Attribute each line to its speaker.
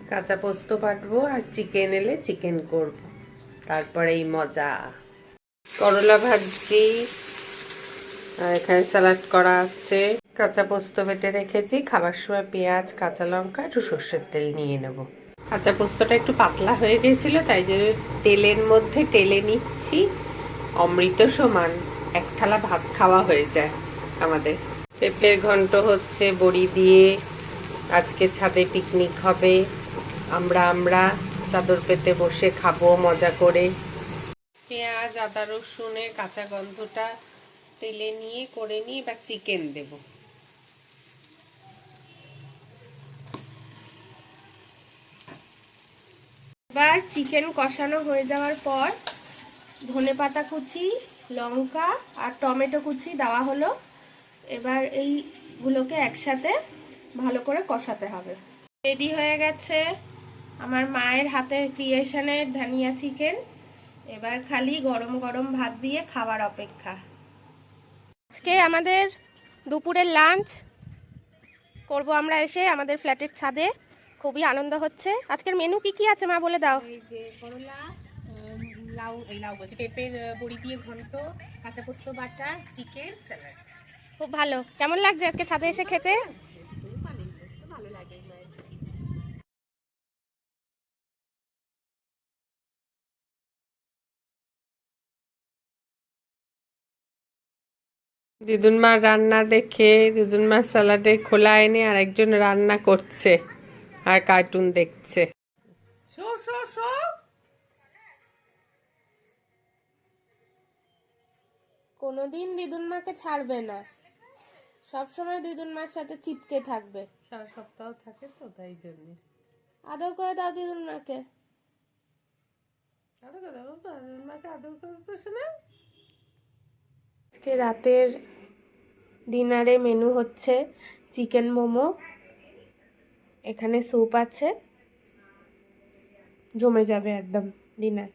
Speaker 1: কাঁচা পোস্ত বাটবো আর চিকেন এলে চিকেন করব, তারপরেই মজা। করলা ভাজি আর এখানে স্যালাড করা আছে। কাঁচা পোস্ত বেটে রেখেছি, খাবার সময় পেঁয়াজ কাঁচা লঙ্কা একটু সর্ষের তেল নিয়ে নেব। কাঁচা পোস্তটা একটু পাতলা হয়ে গেছিল, তাই জন্য তেলের মধ্যে টেলে নিচ্ছি। অমৃত সমান এক থালা ভাত খাওয়া হয়ে যায় আমাদের। পেঁপের ঘন্ট হচ্ছে বড়ি দিয়ে। আজকে ছাদে পিকনিক হবে, আমরা চাদর পেতে বসে খাবো মজা করে। পেঁয়াজ আদা রসুনের কাঁচা গন্ধটা তেলে নিয়ে করে নিয়ে এবার চিকেন দেব।
Speaker 2: এবার চিকেন কষানো হয়ে যাওয়ার পর ধনেপাতা কুচি, লঙ্কা আর টমেটো কুচি দেওয়া হলো। এবার এইগুলোকে একসাথে ভালো করে কষাতে হবে। রেডি হয়ে গেছে আমার মায়ের হাতের ক্রিয়েশনের ধানিয়া চিকেন। এবার খালি গরম গরম ভাত দিয়ে খাওয়ার অপেক্ষা। আজকে আমাদের দুপুরের লাঞ্চ করব আমরা এসে আমাদের ফ্ল্যাটের ছাদে। খুবই আনন্দ হচ্ছে। আজকের মেনু কি কি আছে মা বলে দাও।
Speaker 1: এই যে করলা, লাউ বলছি, পেঁপের বড়ি দিয়ে ঘন্ট, কাঁচা পোস্ত বাটা, চিকেন, স্যালাড।
Speaker 2: খুব ভালো। কেমন লাগছে আজকে ছাদে এসে খেতে?
Speaker 1: ভালো লাগে। দিদুন মার রান্না দেখে দিদুন মার স্যালাডে খোলা এনে আর একজন রান্না করছে আর কার্টুন দেখছে।
Speaker 2: কোনোদিন দিদুন মাকে ছাড়বে না, সবসময় দিদুন মার সাথে চিপকে থাকবে।
Speaker 1: সারা সপ্তাহ থাকে তো তাই জন্য।
Speaker 2: আদর করে দাও দিদুন মাকে।
Speaker 1: আদর করে দাও বাবা, দিদুন মাকে আদর করে তো শোনা। আজকে রাতের ডিনারে মেনু হচ্ছে চিকেন মোমো, এখানে স্যুপ আছে, জমে যাবে একদম ডিনার।